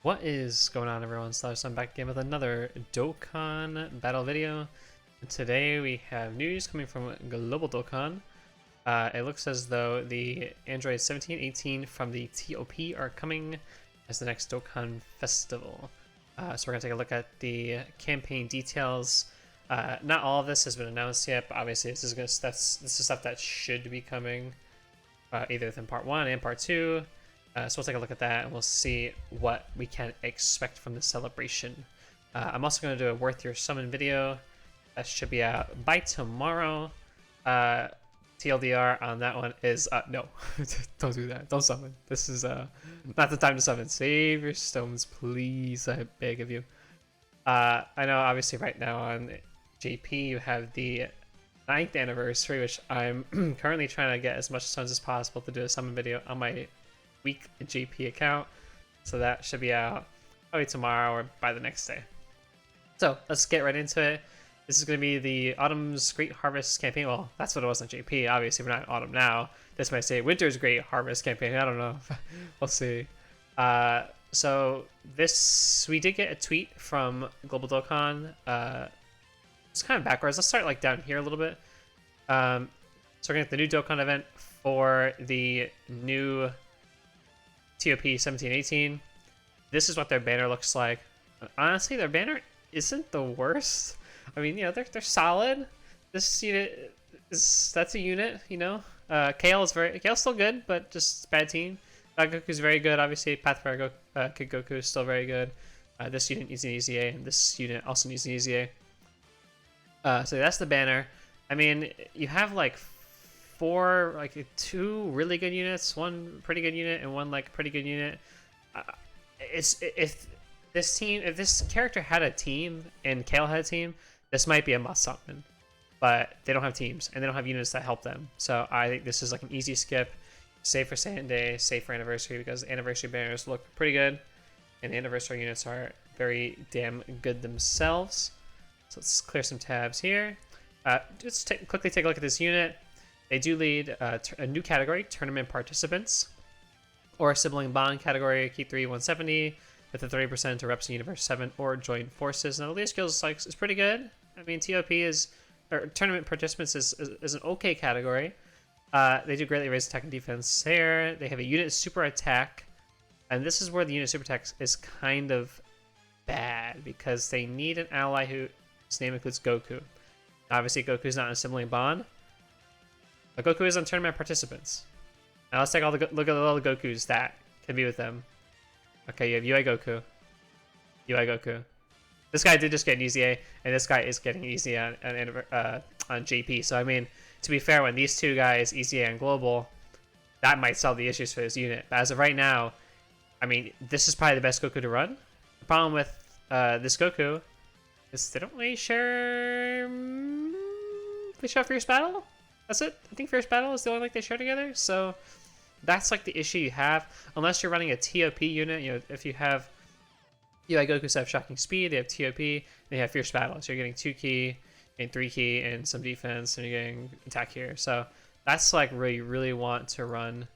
What is going on, everyone? So I'm back again with another Dokkan battle video. And today we have news coming from Global Dokkan. It looks as though the Android 17 and 18 from the TOP are coming as the next Dokkan festival. So we're going to take a look at the campaign details. Not all of this has been announced yet, but obviously this is stuff that should be coming either within Part 1 and Part 2. So we'll take a look at that and we'll see what we can expect from the celebration. I'm also going to do a Worth Your Summon video. That should be out by tomorrow. TLDR on that one is, no, don't do that. Don't summon. This is not the time to summon. Save your stones, please. I beg of you. I know obviously right now on JP you have the 9th anniversary, which I'm currently trying to get as much stones as possible to do a summon video on my week JP account, so that should be out probably tomorrow or by the next day. So let's get right into it. This is going to be the Autumn's Great Harvest campaign. Well, that's what it was on JP. Obviously, we're not in Autumn now. This might say Winter's Great Harvest campaign. I don't know. We'll see. So this, we did get a tweet from Global Dokkan. It's kind of backwards. Let's start like down here a little bit. So we're going to get the new Dokkan event for the new TOP 17-18. This is what their banner looks like. Honestly, their banner isn't the worst. I mean, you know, they're solid. This unit that's a unit, you know. Kale's still good, but just bad team. Goku's very good, obviously. Pathfire Kid Goku is still very good. This unit needs an EZA, and this unit also needs an EZA. So that's the banner. I mean, you have like two really good units, one pretty good unit, and one like pretty good unit. If this character had a team and Kale had a team, this might be a must summon. But they don't have teams and they don't have units that help them. So I think this is like an easy skip, save for Sunday, save for anniversary, because anniversary banners look pretty good, and the anniversary units are very damn good themselves. So let's clear some tabs here. Just quickly take a look at this unit. They do lead a new category, tournament participants, or a sibling bond category, key 3 170 with a 30% to reps in Universe 7 or join forces. Now the leader skills is pretty good. I mean, TOP or tournament participants is an okay category. They do greatly raise attack and defense there. They have a unit super attack, and this is where the unit super attack is kind of bad, because they need an ally whose name includes Goku. Obviously, Goku's not in a sibling bond. But Goku is on tournament participants. Now let's take look at all the Gokus that can be with them. Okay, you have UI Goku. UI Goku. This guy did just get an EZA, and this guy is getting an EZA on JP. So I mean, to be fair, when these two guys EZA on Global, that might solve the issues for his unit. But as of right now, I mean, this is probably the best Goku to run. The problem with this Goku is they don't really share. They share Fierce Battle. That's it. I think Fierce Battle is the only like they share together. So that's like the issue you have, unless you're running a TOP unit. You know, if you have UI Gokus have Shocking Speed, they have TOP, they have Fierce Battle. So you're getting 2 key and 3 key and some defense, and you're getting attack here. So that's like where you really want to run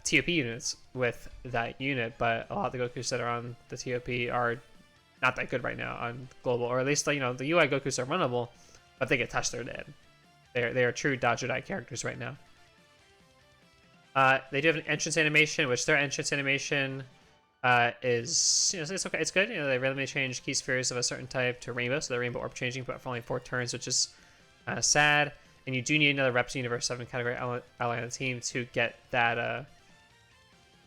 TOP units with that unit. But a lot of the Gokus that are on the TOP are not that good right now on Global, or at least, you know, the UI Gokus are runnable, but if they get touched, they're dead. They are true Dodge or Die characters right now. They do have an entrance animation, which their entrance animation is, you know, it's okay, it's good. You know, they randomly change key spheres of a certain type to rainbow, so they're rainbow orb changing, but for only 4 turns, which is sad. And you do need another Reps Universe 7 category ally on the team to get that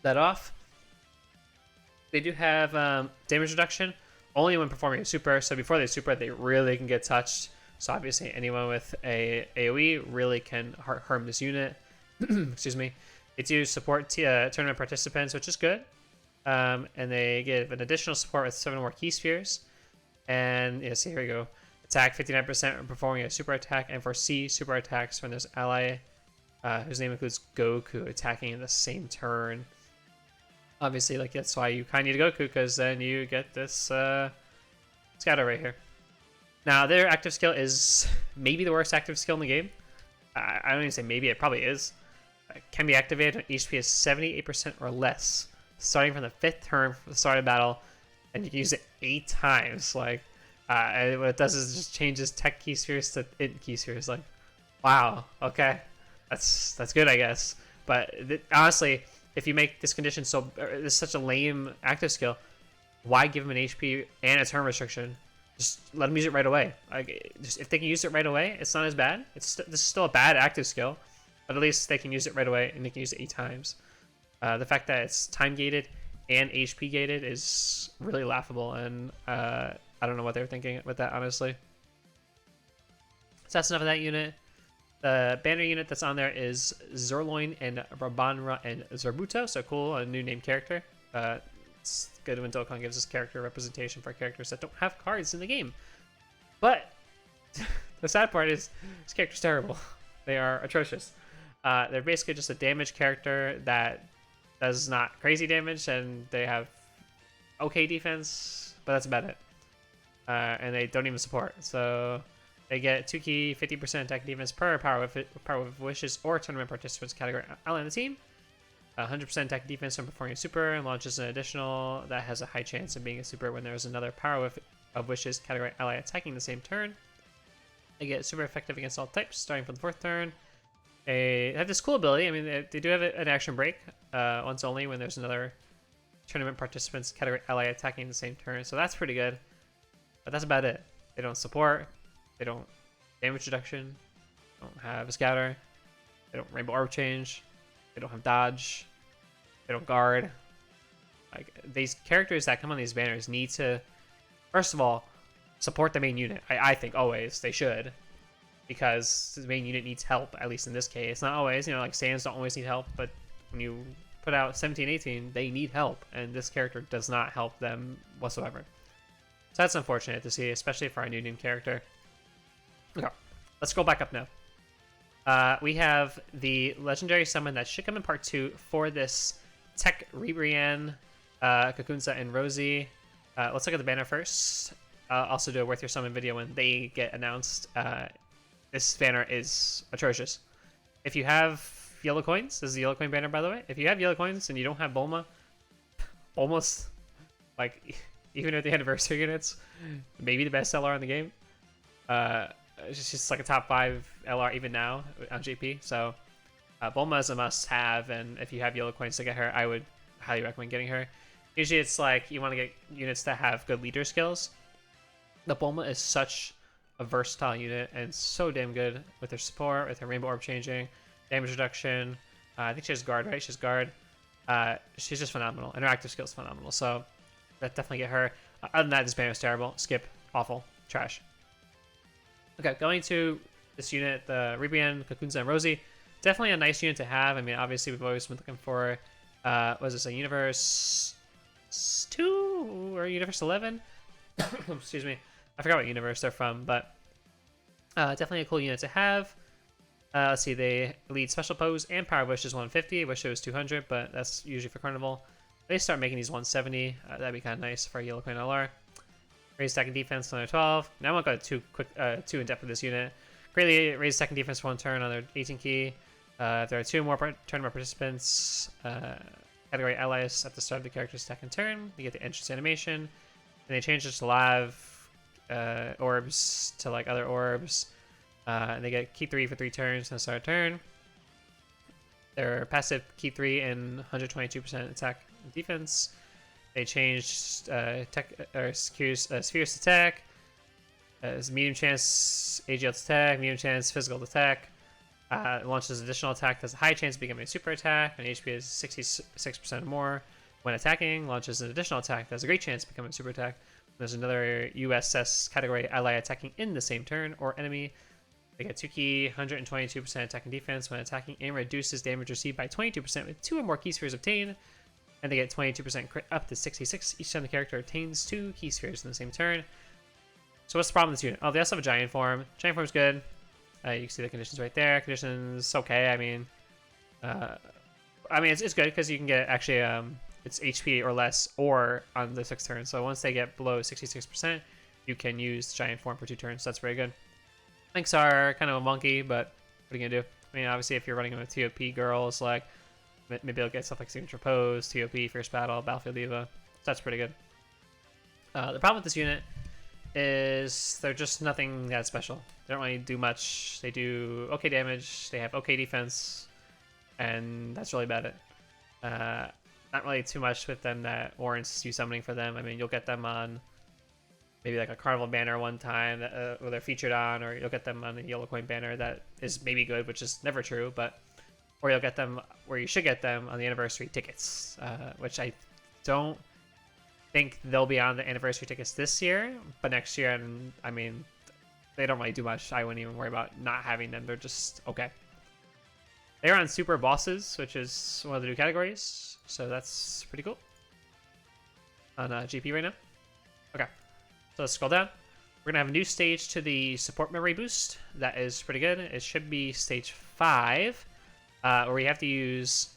off. They do have damage reduction only when performing a super. So before they super, they really can get touched. So obviously anyone with a AoE really can harm this unit. Excuse me. They do support tournament participants, which is good. And they give an additional support with 7 more key spheres. And yes, here we go. Attack 59% when performing a super attack, and foresee super attacks when there's ally whose name includes Goku attacking in the same turn. Obviously, like, that's why you kind of need a Goku, because then you get this scatter right here. Now, their active skill is maybe the worst active skill in the game. I don't even say maybe, it probably is. It can be activated when HP is 78% or less. starting from the 5th turn for the start of battle, and you can use it 8 times. Like, and what it does is just changes tech key spheres to int key spheres. Like, wow, okay, that's good, I guess. But honestly, if you make this condition this such a lame active skill, why give him an HP and a turn restriction? Just let them use it right away. Like, just if they can use it right away, it's not as bad. This is still a bad active skill, but at least they can use it right away, and they can use it 8 times. The fact that it's time gated and HP gated is really laughable, and I don't know what they were thinking with that, honestly. So that's enough of that unit. The banner unit that's on there is Zerloin and Rabanra and Zerbuto, so cool, a new named character. It's good when Dokkan gives us character representation for characters that don't have cards in the game. But the sad part is this character's terrible. They are atrocious. They're basically just a damage character that does not crazy damage, and they have okay defense, but that's about it. And they don't even support. So they get 2 key, 50% attack defense per Power of Wishes or tournament participants category ally on the team. 100% attack defense when performing a super, and launches an additional that has a high chance of being a super when there's another Power of Wishes category ally attacking the same turn. They get super effective against all types, starting from the 4th turn. They have this cool ability. I mean, they do have an action break once only when there's another tournament participants category ally attacking the same turn. So that's pretty good. But that's about it. They don't support. They don't damage reduction. They don't have a scouter. They don't rainbow orb change. They don't have dodge. They don't guard. Like, these characters that come on these banners need to, first of all, support the main unit. I think always they should, because the main unit needs help, at least in this case. Not always, like Saiyans don't always need help, but when you put out 17, 18, they need help, and this character does not help them whatsoever. So that's unfortunate to see, especially for our new character. Okay, let's go back up now. We have the legendary summon that should come in part 2 for this Tech Ribrianne, Kakunsa, and Rosie. Let's look at the banner first. Also do a Worth Your Summon video when they get announced. This banner is atrocious. If you have yellow coins, this is the yellow coin banner, by the way. If you have yellow coins and you don't have Bulma, almost, like, even with the anniversary units, maybe the best LR in the game. It's just like a top 5 LR even now on JP. So Bulma is a must-have, and if you have yellow coins to get her, I would highly recommend getting her. Usually it's like you want to get units that have good leader skills. The Bulma is such a versatile unit and so damn good with her support, with her rainbow orb changing, damage reduction. I think she has guard, right? She has guard. She's just phenomenal, and her active skill is phenomenal. So that definitely get her. Other than that, this banner is terrible. Skip. Awful. Trash. Okay, going to this unit, the Ribrianne, Kakunsa, and Rosie. Definitely a nice unit to have. I mean, obviously, we've always been looking for, was this a Universe 2 or Universe 11? Excuse me. I forgot what universe they're from, but definitely a cool unit to have. Let's see, they lead Special Pose and Power Wish is 150. Wish it was 200, but that's usually for Carnival. They start making these 170. That'd be kind of nice for a Yellow Coin LR. Raise attack and defense on their 12. Now I won't go too in depth with this unit. Greatly raise attack and defense for 1 turn on their 18 key. If there are 2 more tournament participants, category allies at the start of the character's second turn, you get the entrance animation. And they change this to live orbs to like other orbs. And they get keep 3 for 3 turns on the start of turn. Their passive keep 3 and 122% attack and defense. They changed spheres to attack. Medium chance AGL to attack, medium chance physical to attack. Launches additional attack, has a high chance of becoming a super attack, and HP is 66% or more. When attacking, launches an additional attack that has a great chance of becoming a super attack. There's another USS category ally attacking in the same turn or enemy. They get 2 key, 122% attack and defense when attacking, and reduces damage received by 22% with 2 or more key spheres obtained. And they get 22% crit up to 66 each time the character obtains 2 key spheres in the same turn. So what's the problem with this unit? Oh, they also have a giant form. Giant form's good. You can see the conditions right there. Conditions okay. I mean, it's good because you can get actually it's HP or less or on the 6th turn. So once they get below 66%, you can use giant form for 2 turns. So that's very good. Links are kind of wonky, but what are you gonna do? I mean, obviously, if you're running with TOP girls, like Maybe I'll get stuff like Signature Pose, TOP, Fierce Battle, Battlefield Diva. So that's pretty good. The problem with this unit is they're just nothing that special. They don't really do much. They do okay damage, they have okay defense, and that's really about it. Not really too much with them that warrants you summoning for them. I mean, you'll get them on maybe like a Carnival banner one time that where they're featured on, or you'll get them on a Yellow Coin banner that is maybe good, which is never true, but or you'll get them where you should get them on the anniversary tickets, which I don't think they'll be on the anniversary tickets this year, but next year, and I mean, they don't really do much. I wouldn't even worry about not having them. They're just okay. They're on super bosses, which is one of the new categories, so that's pretty cool. On GP right now. Okay, so let's scroll down. We're gonna have a new stage to the support memory boost. That is pretty good. It should be stage 5, where we have to use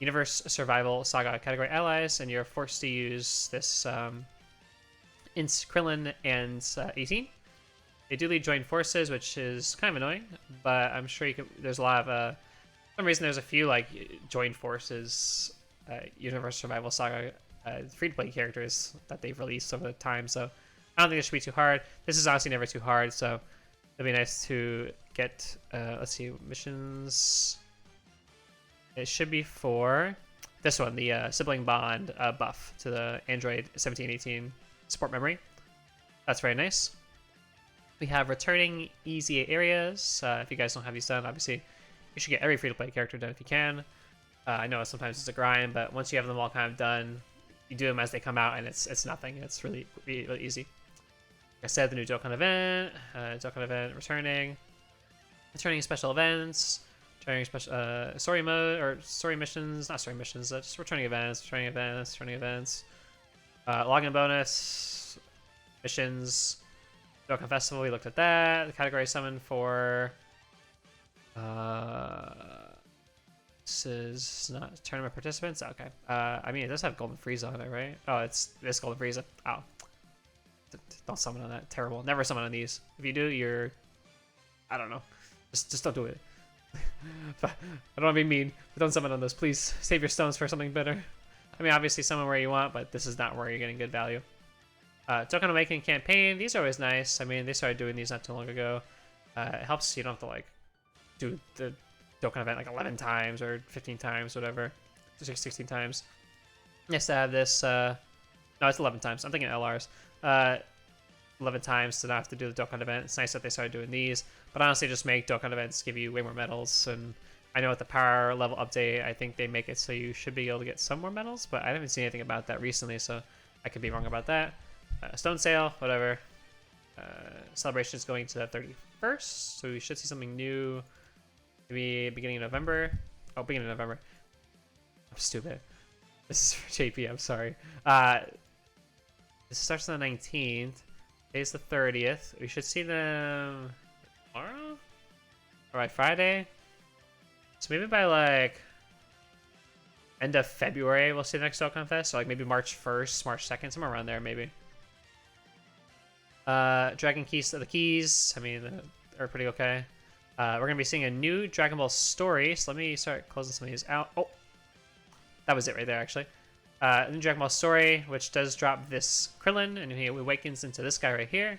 Universe Survival Saga category allies, and you're forced to use this Krillin and 18. They do lead joint forces, which is kind of annoying, but I'm sure you can. There's a lot of for some reason there's a few like joint forces Universe Survival Saga free-to-play characters that they've released over the time, so I don't think it should be too hard. This is honestly never too hard, so it'd be nice to get. Let's see, missions. It should be for this one, the sibling bond buff to the Android 1718 support memory. That's very nice. We have returning easy areas. If you guys don't have these done, obviously you should get every free-to-play character done if you can. I know sometimes it's a grind, but once you have them all kind of done, you do them as they come out, and it's nothing. It's really easy. Like I said, the new Dokkan event returning special events. Returning special story mode or story missions, not story missions, just returning events. Login bonus, missions, Dokkan Festival. We looked at that. The category summon for this is not tournament participants. Okay. I mean, it does have Golden Frieza on it, right? Oh, it's this Golden Frieza. Oh, don't summon on that. Terrible. Never summon on these. If you do, you're, I don't know. Just don't do it. I don't want to be mean, but don't summon on those. Please save your stones for something better. I mean, obviously summon where you want, but this is not where you're getting good value. Dokkan Awakening campaign. These are always nice. I mean, they started doing these not too long ago. It helps you don't have to like do the Dokkan event like 11 times or 15 times, whatever, 16 times. Nice to have this. No, it's 11 times. I'm thinking LRs. 11 times to not have to do the Dokkan event. It's nice that they started doing these, but honestly, just make Dokkan events give you way more medals. And I know with the power level update, I think they make it so you should be able to get some more medals, but I haven't seen anything about that recently, so I could be wrong about that. Stone sale, whatever. Celebration is going to the 31st, so we should see something new. Maybe beginning of November. Oh, beginning of November. I'm stupid. This is for JP. I'm sorry. This starts on the 19th. Today's the 30th. We should see them tomorrow? Or by Friday? So maybe by like end of February we'll see the next Dokkan Fest. So like maybe March 1st, March 2nd, somewhere around there maybe. Dragon Keys to the Keys. I mean, are pretty okay. We're going to be seeing a new Dragon Ball story. So let me start closing some of these out. Oh, that was it right there actually. New Dragon Ball story, which does drop this Krillin, and he awakens into this guy right here.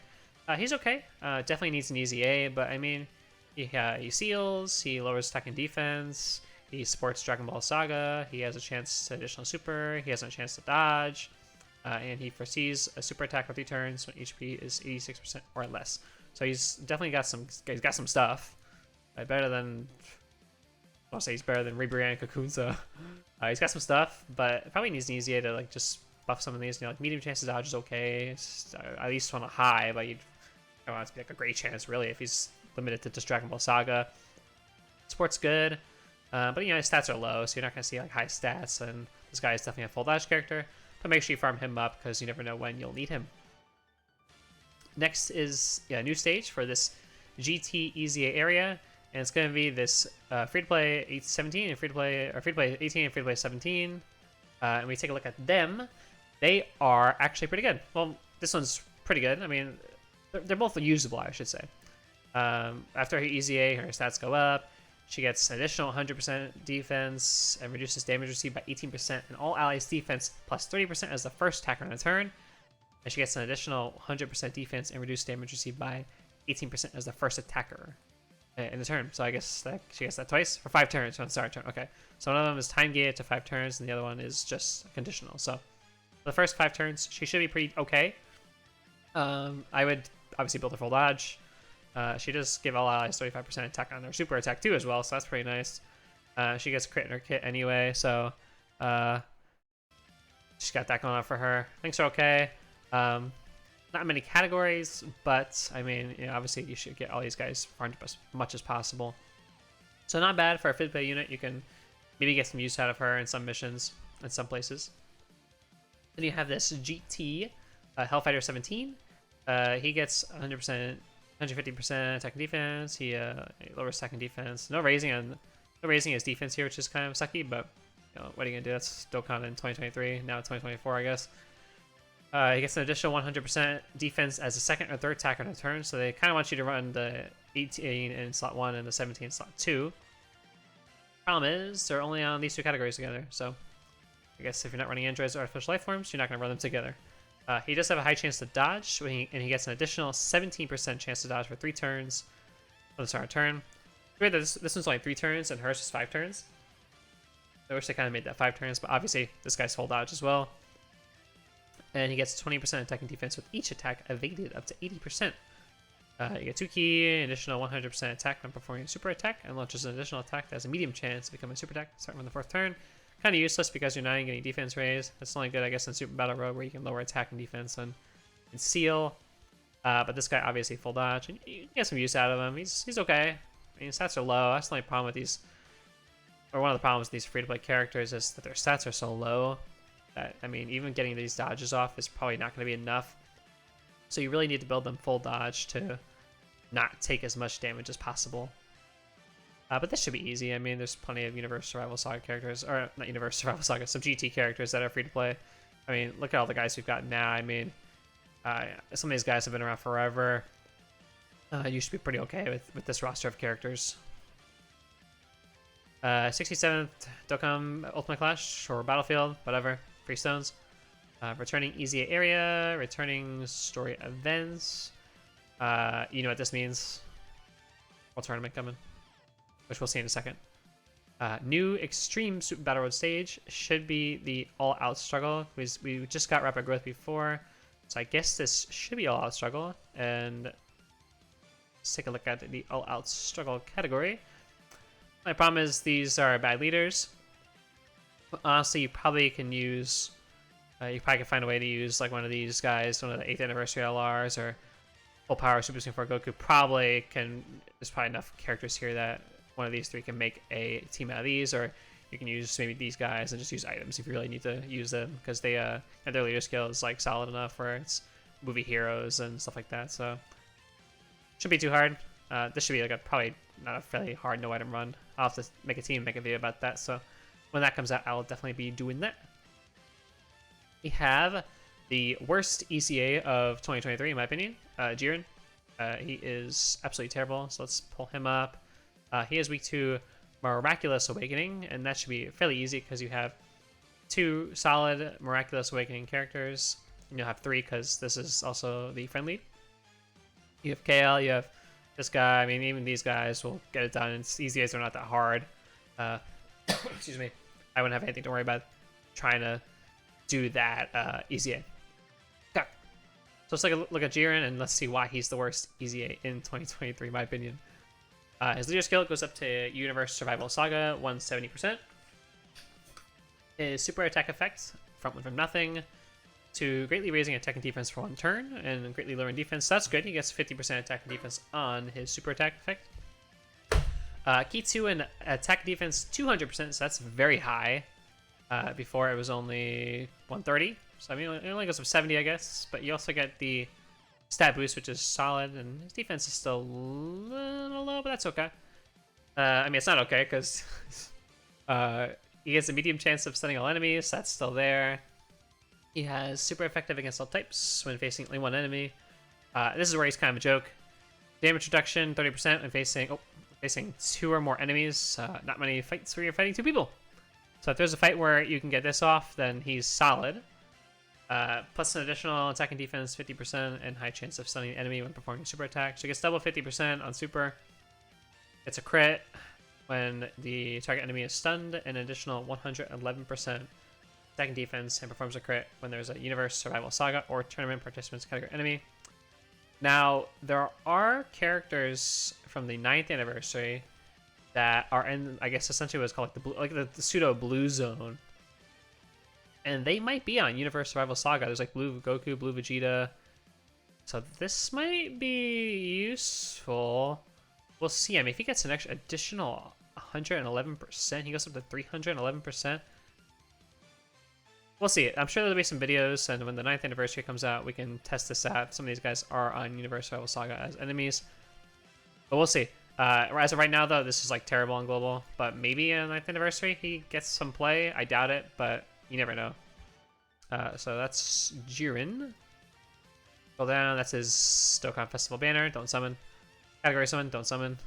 He's okay. Definitely needs an easy A, but I mean, he seals, he lowers attack and defense, he supports Dragon Ball Saga, he has a chance to additional super, he has a chance to dodge, and he foresees a super attack with 3 turns when HP is 86% or less. So he's definitely got some stuff. Better than, I'll say he's better than Ribrian and Cocoon, so he's got some stuff, but probably needs an easy A to like just buff some of these. You know, like medium chance to dodge is okay. It's at least on a high, but you'd want it to be like a great chance really if he's limited to just Dragon Ball Saga. Sport's good, but you know his stats are low, so you're not gonna see like high stats. And this guy is definitely a full dodge character, but make sure you farm him up because you never know when you'll need him. Next is a new stage for this GT Easy area. And it's going to be this free-to-play 17 and free-to-play 18 and free-to-play 17. And we take a look at them. They are actually pretty good. Well, this one's pretty good. I mean, they're both usable, I should say. After Easy A, her stats go up. She gets an additional 100% defense and reduces damage received by 18%, and all allies' defense plus 30% as the first attacker on a turn. And she gets an additional 100% defense and reduced damage received by 18% as the first attacker in the turn. So I guess that she gets that twice for 5 turns on start turn. Okay, so one of them is time gated to 5 turns, and the other one is just conditional. So for the first 5 turns, she should be pretty okay. I would obviously build her full dodge. She does give all allies 35% attack on their super attack too as well, so that's pretty nice. She gets crit in her kit anyway, so she's got that going on for her. Things are okay. Not many categories, but I mean, you know, obviously you should get all these guys farmed as much as possible. So not bad for a fifth play unit. You can maybe get some use out of her in some missions in some places. Then you have this GT, Hellfighter 17. He gets 100%, 150% attack and defense. He lowers attack and defense. No raising his defense here, which is kind of sucky, but you know, what are you gonna do? That's Dokkan in 2023. Now 2024, I guess. He gets an additional 100% defense as a second or third attacker on a turn, so they kind of want you to run the 18 in slot 1 and the 17 in slot 2. Problem is, they're only on these 2 categories together, so I guess if you're not running androids or artificial life forms, you're not going to run them together. He does have a high chance to dodge, and he gets an additional 17% chance to dodge for 3 turns on the start of turn. Weird that this one's only 3 turns, and hers is 5 turns. I wish they kind of made that 5 turns, but obviously this guy's full dodge as well. And he gets 20% attack and defense with each attack evaded up to 80%. You get 2 key, additional 100% attack when performing a super attack, and launches an additional attack that has a medium chance to become a super attack starting from the 4th turn. Kind of useless because you're not getting defense raised. That's only good, I guess, in Super Battle Road where you can lower attack and defense and seal. But this guy obviously full dodge, and you get some use out of him. He's okay. I mean, stats are low. That's the only problem with these, or one of the problems with these free-to-play characters is that their stats are so low. I mean, even getting these dodges off is probably not going to be enough. So you really need to build them full dodge to not take as much damage as possible. But this should be easy. I mean, there's plenty of Universe Survival Saga characters, or not Universe Survival Saga, some GT characters that are free to play. I mean, look at all the guys we've got now. I mean, some of these guys have been around forever. You should be pretty okay with this roster of characters. 67th Dokkan Ultimate Clash, or Battlefield, whatever. Free stones. Returning easy area, returning story events. You know what this means. World tournament coming, which we'll see in a second. New extreme Super Battle Road stage should be the all-out struggle. We just got rapid growth before, so I guess this should be all-out struggle. And let's take a look at the all-out struggle category. My problem is these are bad leaders. Honestly, you probably can use, you probably can find a way to use like one of these guys, one of the 8th anniversary LRs or full power Super Saiyan 4 Goku. Probably can. There's probably enough characters here that one of these 3 can make a team out of these, or you can use maybe these guys and just use items if you really need to use them, because they their leader skill is like solid enough where it's movie heroes and stuff like that. So shouldn't be too hard. This should be like a probably not a fairly hard no item run. I'll have to make a team, make a video about that. So when that comes out, I will definitely be doing that. We have the worst ECA of 2023, in my opinion, Jiren. He is absolutely terrible, so let's pull him up. He is weak to Miraculous Awakening, and that should be fairly easy because you have 2 solid Miraculous Awakening characters. And you'll have 3 because this is also the friendly. You have KL, you have this guy. I mean, even these guys will get it done. It's ECAs are not that hard. Excuse me. I wouldn't have anything to worry about trying to do that ECA. Okay. So let's take a look at Jiren and let's see why he's the worst ECA in 2023, in my opinion. His leader skill goes up to Universe Survival Saga, 170%. His super attack effect, front one from nothing, to greatly raising attack and defense for 1 turn, and greatly lowering defense. So that's good. He gets 50% attack and defense on his super attack effect. Key 2 and attack defense 200%, so that's very high. Before it was only 130, so I mean it only goes up 70, I guess. But you also get the stat boost, which is solid, and his defense is still a little low, but that's okay. I mean, it's not okay because he gets a medium chance of stunning all enemies. So that's still there. He has super effective against all types when facing only 1 enemy. This is where he's kind of a joke. Damage reduction 30% when facing. Oh, facing 2 or more enemies. Not many fights where you're fighting 2 people. So if there's a fight where you can get this off, then he's solid. Plus an additional attack and defense 50% and high chance of stunning the enemy when performing a super attack. So he gets double 50% on super. It's a crit when the target enemy is stunned, and an additional 111% attack and defense, and performs a crit when there's a Universe, Survival Saga, or Tournament Participants category enemy. Now, there are characters from the 9th anniversary that are in, I guess, essentially what's called the pseudo blue zone. And they might be on Universe Survival Saga. There's like blue Goku, blue Vegeta. So this might be useful. We'll see. I mean, if he gets an extra additional 111%, he goes up to 311%. We'll see. I'm sure there'll be some videos, and when the 9th anniversary comes out, we can test this out. Some of these guys are on Universe Survival Saga as enemies. But we'll see. As of right now, though, this is like terrible on global. But maybe on the 9th anniversary, he gets some play. I doubt it, but you never know. So that's Jiren. Go down. That's his Dokkan Festival banner. Don't summon. Category summon. Don't summon.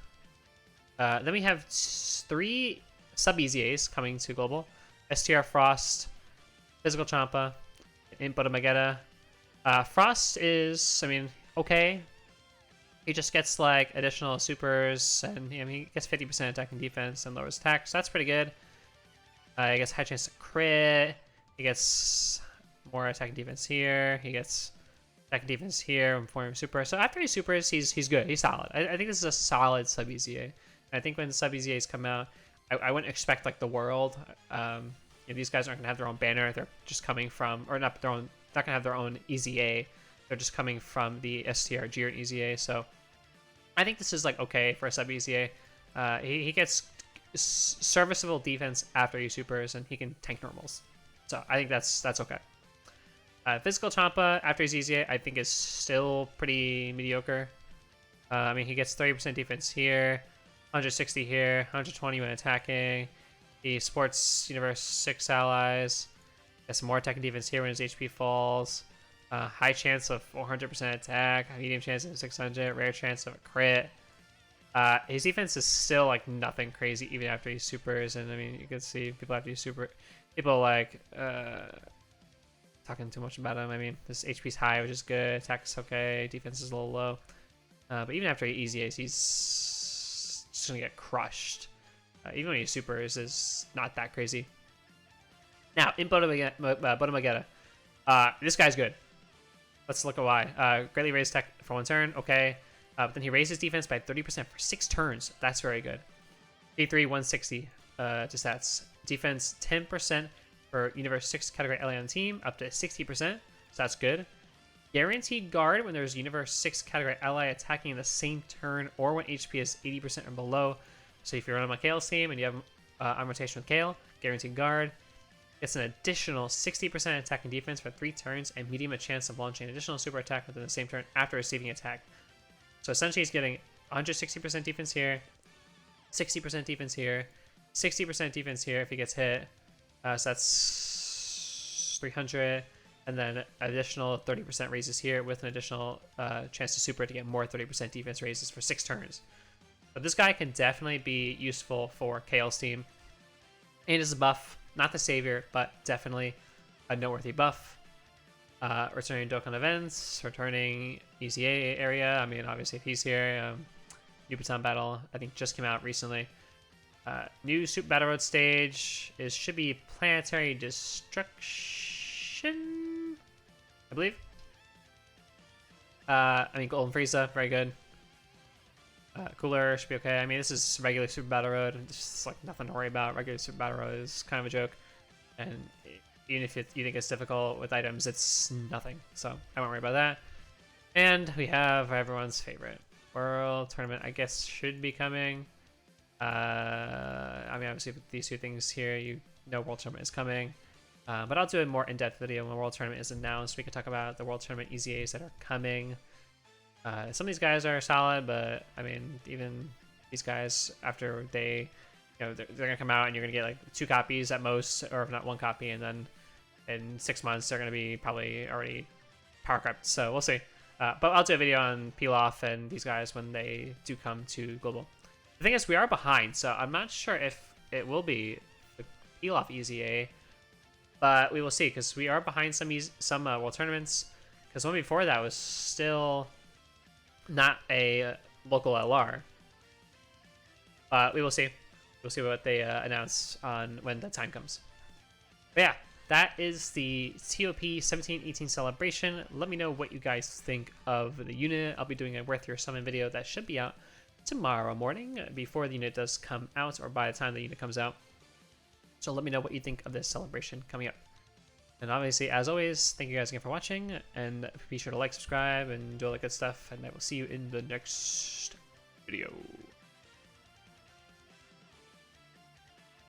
Then we have 3 sub-EZAs coming to global. STR Frost, Physical Champa, Input of Magetta. Frost is, I mean, okay. He just gets like additional supers, and he gets 50% attack and defense and lowers attack, so that's pretty good. He gets high chance to crit. He gets more attack and defense here. He gets attack and defense here when performing super. So after he supers, he's good. He's solid. I think this is a solid sub EZA. And I think when sub EZAs come out, I wouldn't expect like the world. These guys aren't gonna have their own banner. They're just coming from, or not their own. Not gonna have their own EZA. They're just coming from the STR Jiren EZA. So I think this is like okay for a sub EZA. He gets serviceable defense after he supers, and he can tank normals. So I think that's okay. Physical Champa after his EZA, I think is still pretty mediocre. I mean, he gets 30% defense here, 160 here, 120 when attacking. He sports Universe 6 allies. Gets some more attack and defense here when his HP falls. High chance of 400% attack, medium chance of 600, rare chance of a crit. His defense is still like nothing crazy even after he supers, and I mean you can see people after he super, people like talking too much about him. I mean his HP's high, which is good. Attack's okay. Defense is a little low, but even after he EZAs, he's just gonna get crushed. Even when he supers, is not that crazy. Now in Magetta, this guy's good. Let's look at why. Greatly raised tech for 1 turn, okay. But then he raises defense by 30% for 6 turns. That's very good. D3, 160 to stats. Defense 10% for Universe 6 category LA on the team, up to 60%. So that's good. Guaranteed guard when there's Universe 6 category ally attacking in the same turn or when HP is 80% or below. So if you're on my Kale's team and you have on rotation with Kale, guaranteed guard. Gets an additional 60% attack and defense for 3 turns and medium a chance of launching an additional super attack within the same turn after receiving attack. So essentially he's getting 160% defense here, 60% defense here, 60% defense here if he gets hit. So that's 300, and then additional 30% raises here with an additional chance to super to get more 30% defense raises for 6 turns. But this guy can definitely be useful for Kale's team. And is a buff. Not the savior, but definitely a noteworthy buff. Returning Dokkan events, returning EZA area. I mean, obviously, if he's here, New Baton Battle, I think just came out recently. New Super Battle Road stage should be Planetary Destruction, I believe. I mean, Golden Frieza, very good. Cooler should be okay. I mean, this is regular Super Battle Road, and it's like nothing to worry about. Regular Super Battle Road is kind of a joke, and even if you think it's difficult with items, it's nothing. So I won't worry about that. And we have everyone's favorite World Tournament. I guess should be coming. I mean, obviously with these 2 things here, you know World Tournament is coming. But I'll do a more in-depth video when World Tournament is announced. We can talk about the World Tournament EZAs that are coming. Some of these guys are solid, but I mean, even these guys, after they, they're gonna come out and you're gonna get like 2 copies at most, or if not 1 copy, and then in 6 months they're gonna be probably already power crept. So we'll see. But I'll do a video on Peel Off and these guys when they do come to global. The thing is, we are behind, so I'm not sure if it will be the peel off EZA, but we will see because we are behind some world tournaments. Because one before that was still not a local LR, but we will see. We'll see what they announce on when the time comes. But yeah, that is the TOP 1718 celebration. Let me know what you guys think of the unit. I'll be doing a Worth Your Summon video that should be out tomorrow morning before the unit does come out, or by the time the unit comes out. So let me know what you think of this celebration coming up. And obviously, as always, thank you guys again for watching, and be sure to like, subscribe, and do all that good stuff, and I will see you in the next video.